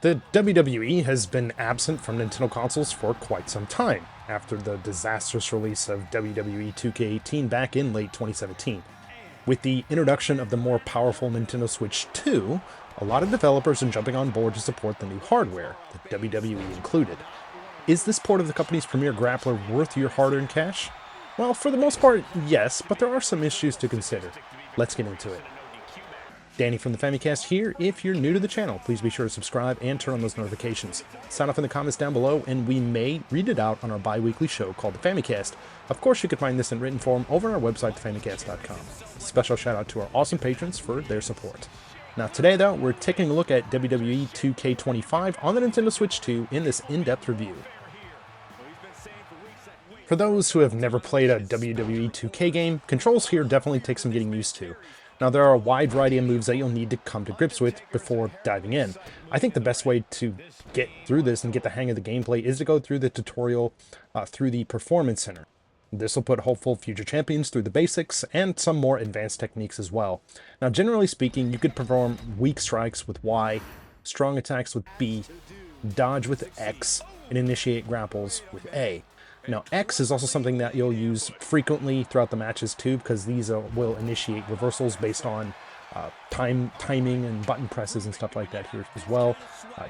The WWE has been absent from Nintendo consoles for quite some time, after the disastrous release of WWE 2K18 back in late 2017. With the introduction of the more powerful Nintendo Switch 2, a lot of developers are jumping on board to support the new hardware, the WWE included. Is this port of the company's premier grappler worth your hard-earned cash? Well, for the most part, yes, but there are some issues to consider. Let's get into it. Danny from the Famicast here. If you're new to the channel, please be sure to subscribe and turn on those notifications. Sound off in the comments down below, and we may read it out on our bi-weekly show called the Famicast. Of course, you can find this in written form over on our website, thefamicast.com. Special shout out to our awesome patrons for their support. Now today, though, we're taking a look at WWE 2K25 on the Nintendo Switch 2 in this in-depth review. For those who have never played a WWE 2K game, controls here definitely take some getting used to. Now, there are a wide variety of moves that you'll need to come to grips with before diving in. I think the best way to get through this and get the hang of the gameplay is to go through the tutorial through the Performance Center. This will put hopeful future champions through the basics and some more advanced techniques as well. Now, generally speaking, you could perform weak strikes with Y, strong attacks with B, dodge with X, and initiate grapples with A. Now, X is also something that you'll use frequently throughout the matches too, because these will initiate reversals based on timing and button presses and stuff like that here as well.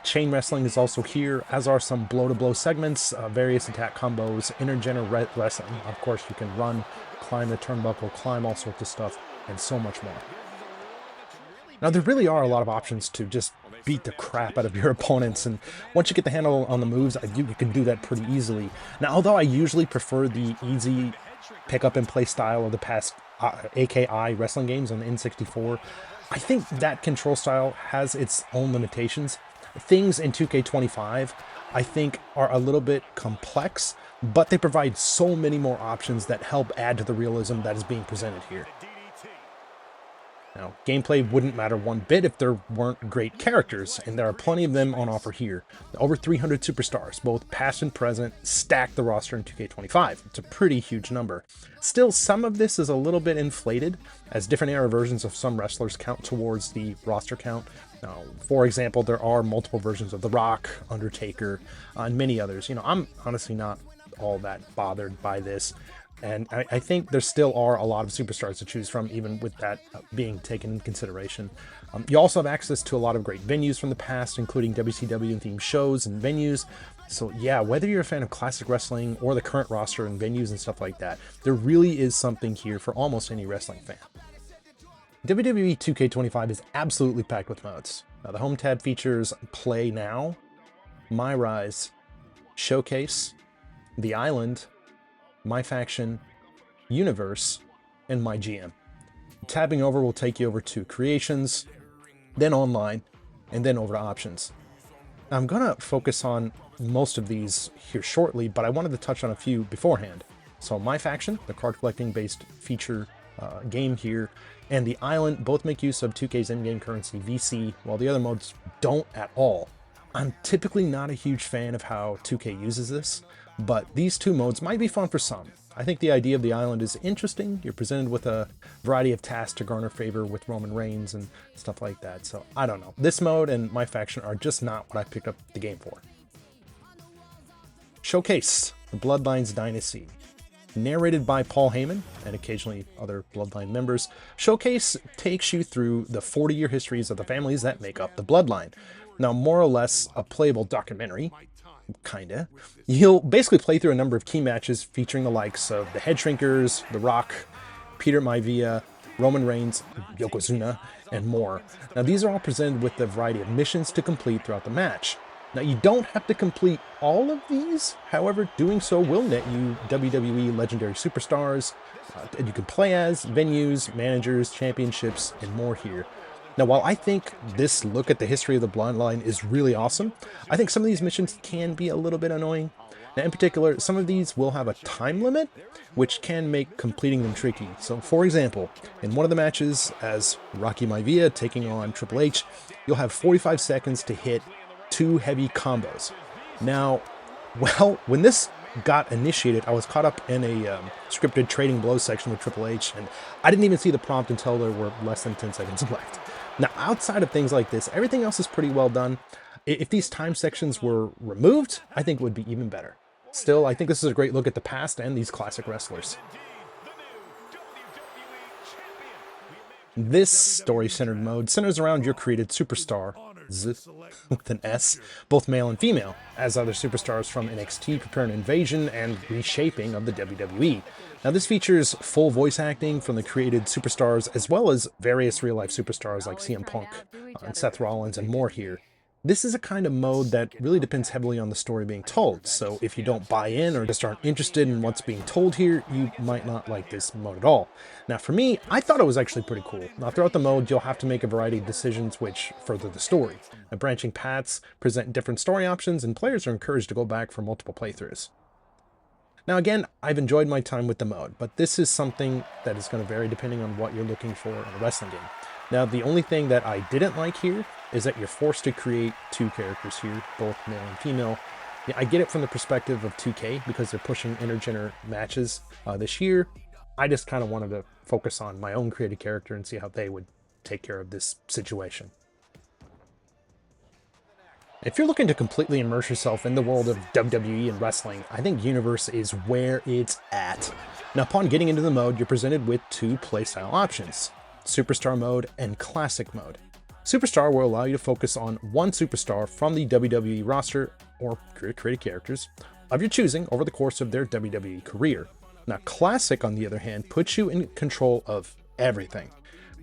Chain wrestling is also here, as are some blow-to-blow segments, various attack combos, intergender wrestling. Of course, you can run, climb the turnbuckle, climb all sorts of stuff, and so much more. Now, there really are a lot of options to just beat the crap out of your opponents, and once you get the handle on the moves, you can do that pretty easily. Now, although I usually prefer the easy pick-up and play style of the past AKI wrestling games on the N64, I think that control style has its own limitations. Things in 2K25, I think, are a little bit complex, but they provide so many more options that help add to the realism that is being presented here. Now, gameplay wouldn't matter one bit if there weren't great characters, and there are plenty of them on offer here. Over 300 superstars, both past and present, stack the roster in 2K25. It's a pretty huge number. Still, some of this is a little bit inflated, as different era versions of some wrestlers count towards the roster count. Now, for example, there are multiple versions of The Rock, Undertaker, and many others. I'm honestly not all that bothered by this. And I think there still are a lot of superstars to choose from, even with that being taken into consideration. You also have access to a lot of great venues from the past, including WCW-themed shows and venues. So yeah, whether you're a fan of classic wrestling or the current roster and venues and stuff like that, there really is something here for almost any wrestling fan. WWE 2K25 is absolutely packed with modes. Now, the home tab features Play Now, MyRISE, Showcase, The Island, My Faction, Universe, and My GM. Tabbing over will take you over to Creations, then Online, and then over to Options. Now, I'm going to focus on most of these here shortly, but I wanted to touch on a few beforehand. So My Faction, the card collecting based feature game here, and The Island both make use of 2K's in-game currency VC, while the other modes don't at all. I'm typically not a huge fan of how 2K uses this, but these two modes might be fun for some. I think the idea of the island is interesting. You're presented with a variety of tasks to garner favor with Roman Reigns and stuff like that. So I don't know. This mode and My Faction are just not what I picked up the game for. Showcase, the Bloodline's Dynasty. Narrated by Paul Heyman and occasionally other Bloodline members, Showcase takes you through the 40-year histories of the families that make up the Bloodline. Now, more or less a playable documentary, kinda. You'll basically play through a number of key matches featuring the likes of the Head Shrinkers, The Rock, Peter Maivia, Roman Reigns, Yokozuna, and more. Now, these are all presented with a variety of missions to complete throughout the match. Now, you don't have to complete all of these, however, doing so will net you WWE Legendary Superstars, you can play as, venues, managers, championships, and more here. Now, while I think this look at the history of the Bloodline is really awesome, I think some of these missions can be a little bit annoying. Now, in particular, some of these will have a time limit, which can make completing them tricky. So, for example, in one of the matches, as Rocky Maivia taking on Triple H, you'll have 45 seconds to hit 2 heavy combos. Now, well, when this got initiated, I was caught up in a scripted trading blows section with Triple H, and I didn't even see the prompt until there were less than 10 seconds left. Now, outside of things like this, everything else is pretty well done. If these time sections were removed, I think it would be even better. Still, I think this is a great look at the past and these classic wrestlers. This story-centered mode centers around your created superstar, with an S, both male and female, as other superstars from NXT prepare an invasion and reshaping of the WWE. Now this features full voice acting from the created superstars as well as various real-life superstars like CM Punk and Seth Rollins and more here. This is a kind of mode that really depends heavily on the story being told, so if you don't buy in or just aren't interested in what's being told here, you might not like this mode at all. Now for me, I thought it was actually pretty cool. Now throughout the mode, you'll have to make a variety of decisions which further the story. Now, branching paths present different story options, and players are encouraged to go back for multiple playthroughs. Now again, I've enjoyed my time with the mode, but this is something that is going to vary depending on what you're looking for in a wrestling game. Now the only thing that I didn't like here is that you're forced to create two characters here, both male and female. Yeah, I get it from the perspective of 2K because they're pushing intergender matches this year. I just kind of wanted to focus on my own created character and see how they would take care of this situation. If you're looking to completely immerse yourself in the world of WWE and wrestling, I think Universe is where it's at. Now, upon getting into the mode, you're presented with two playstyle options: Superstar mode and Classic mode. Superstar will allow you to focus on one superstar from the WWE roster or created characters of your choosing over the course of their WWE career. Now, Classic, on the other hand, puts you in control of everything.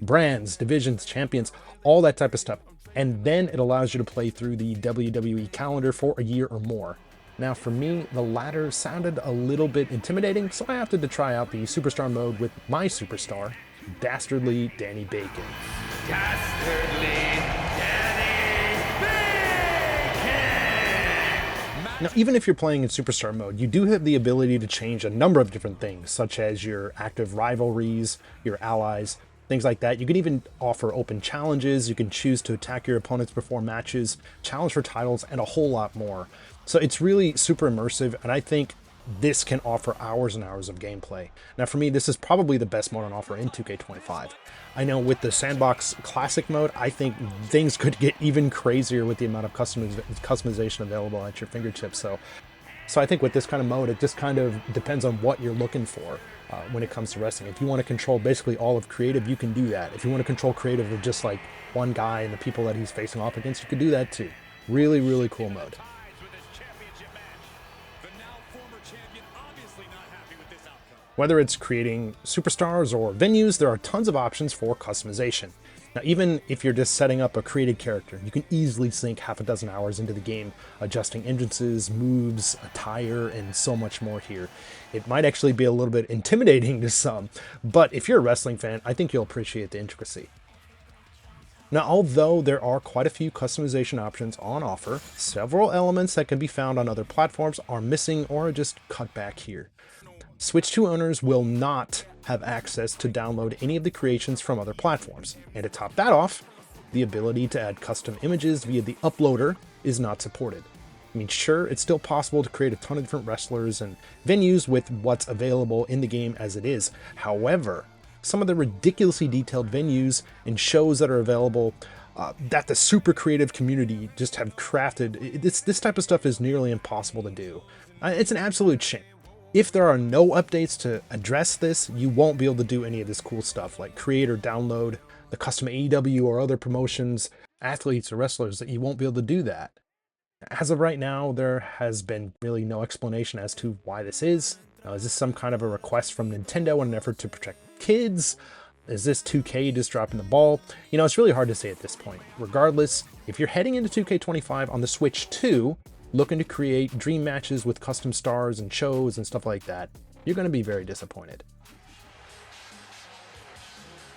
Brands, divisions, champions, all that type of stuff. And then it allows you to play through the WWE calendar for a year or more. Now for me, the latter sounded a little bit intimidating, so I opted to try out the Superstar mode with my superstar, Dastardly Danny Bacon. Dastardly Danny Bacon! Now, even if you're playing in Superstar mode, you do have the ability to change a number of different things, such as your active rivalries, your allies, things like that. You can even offer open challenges. You can choose to attack your opponents before matches, challenge for titles, and a whole lot more. So it's really super immersive, and I think this can offer hours and hours of gameplay. Now for me, this is probably the best mode on offer in 2K25. I know with the Sandbox Classic mode, I think things could get even crazier with the amount of customization available at your fingertips. So I think with this kind of mode, it just kind of depends on what you're looking for when it comes to wrestling. If you want to control basically all of creative, you can do that. If you want to control creative of just like one guy and the people that he's facing off against, you can do that too. Really, really cool mode. Whether it's creating superstars or venues, there are tons of options for customization. Now, even if you're just setting up a created character, you can easily sink half a dozen hours into the game, adjusting entrances, moves, attire, and so much more here. It might actually be a little bit intimidating to some, but if you're a wrestling fan, I think you'll appreciate the intricacy. Now, although there are quite a few customization options on offer, several elements that can be found on other platforms are missing or are just cut back here. Switch 2 owners will not have access to download any of the creations from other platforms. And to top that off, the ability to add custom images via the uploader is not supported. I mean, sure, it's still possible to create a ton of different wrestlers and venues with what's available in the game as it is. However, some of the ridiculously detailed venues and shows that are available that the super creative community just have crafted, this type of stuff is nearly impossible to do. It's an absolute shame. If there are no updates to address this, you won't be able to do any of this cool stuff like create or download the custom AEW or other promotions, athletes or wrestlers, that you won't be able to do that. As of right now, there has been really no explanation as to why this is. Now, is this some kind of a request from Nintendo in an effort to protect kids? Is this 2K just dropping the ball? You know, it's really hard to say at this point. Regardless, if you're heading into 2K25 on the Switch 2, looking to create dream matches with custom stars and shows and stuff like that, you're going to be very disappointed.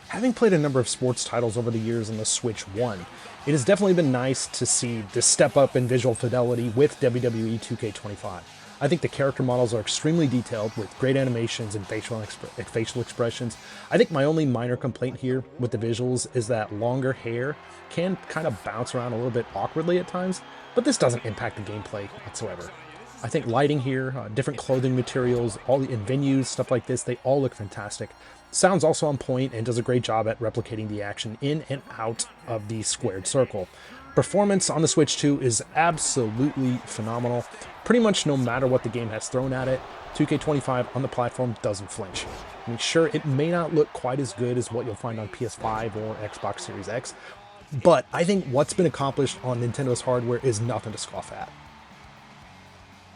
Having played a number of sports titles over the years on the Switch 1, it has definitely been nice to see this step up in visual fidelity with WWE 2K25. I think the character models are extremely detailed with great animations and facial expressions. I think my only minor complaint here with the visuals is that longer hair can kind of bounce around a little bit awkwardly at times, but this doesn't impact the gameplay whatsoever. I think lighting here, different clothing materials, all in venues, stuff like this, they all look fantastic. Sound's also on point and does a great job at replicating the action in and out of the squared circle. Performance on the Switch 2 is absolutely phenomenal. Pretty much no matter what the game has thrown at it, 2K25 on the platform doesn't flinch. I mean, sure, it may not look quite as good as what you'll find on PS5 or Xbox Series X, but I think what's been accomplished on Nintendo's hardware is nothing to scoff at.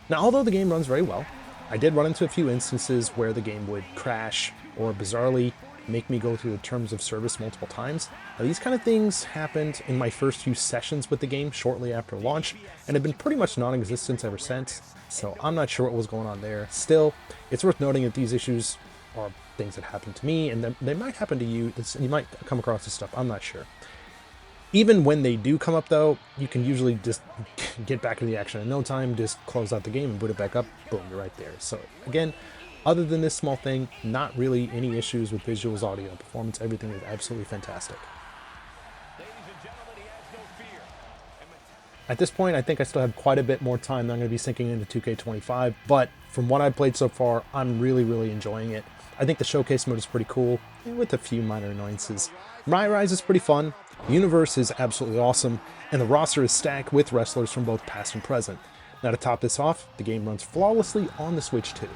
Now, although the game runs very well, I did run into a few instances where the game would crash or bizarrely make me go through the terms of service multiple times. Now, these kind of things happened in my first few sessions with the game shortly after launch and have been pretty much non-existent ever since, so I'm not sure what was going on there. Still, it's worth noting that these issues are things that happen to me, and they might happen to you. You might come across this stuff, I'm not sure. Even when they do come up, though, you can usually just get back into the action in no time, just close out the game and boot it back up, boom, you're right there. So again, other than this small thing, not really any issues with visuals, audio, performance. Everything is absolutely fantastic. At this point, I think I still have quite a bit more time that I'm going to be sinking into 2K25, but from what I've played so far, I'm really enjoying it. I think the showcase mode is pretty cool, with a few minor annoyances. MyRISE is pretty fun, the universe is absolutely awesome, and the roster is stacked with wrestlers from both past and present. Now to top this off, the game runs flawlessly on the Switch 2.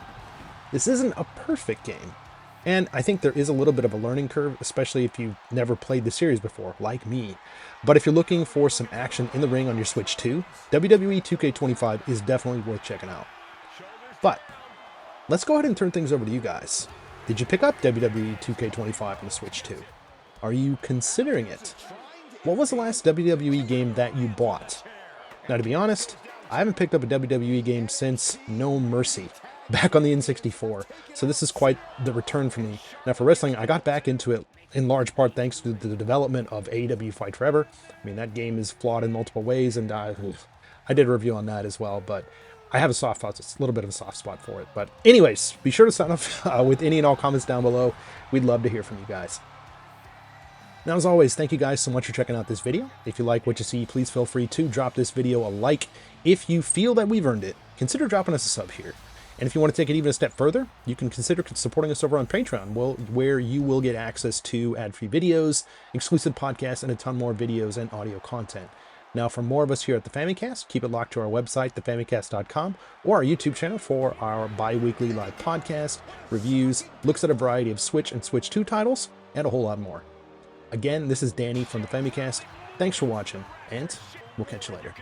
This isn't a perfect game, and I think there is a little bit of a learning curve, especially if you've never played the series before, like me. But if you're looking for some action in the ring on your Switch 2, WWE 2K25 is definitely worth checking out. But let's go ahead and turn things over to you guys. Did you pick up WWE 2K25 on the Switch 2? Are you considering it? What was the last WWE game that you bought? Now, to be honest, I haven't picked up a WWE game since No Mercy, back on the N64, so this is quite the return for me. Now, for wrestling, I got back into it in large part thanks to the development of AEW Fight Forever. I mean, that game is flawed in multiple ways, and I did a review on that as well, but I have a soft spot, it's a little bit of a soft spot for it. But anyways, be sure to sign up with any and all comments down below. We'd love to hear from you guys. Now, as always, thank you guys so much for checking out this video. If you like what you see, please feel free to drop this video a like. If you feel that we've earned it, consider dropping us a sub here. And if you want to take it even a step further, you can consider supporting us over on Patreon, where you will get access to ad-free videos, exclusive podcasts, and a ton more videos and audio content. Now, for more of us here at the Famicast, keep it locked to our website, thefamicast.com, or our YouTube channel for our bi-weekly live podcast, reviews, looks at a variety of Switch and Switch 2 titles, and a whole lot more. Again, this is Danny from the Famicast. Thanks for watching, and we'll catch you later.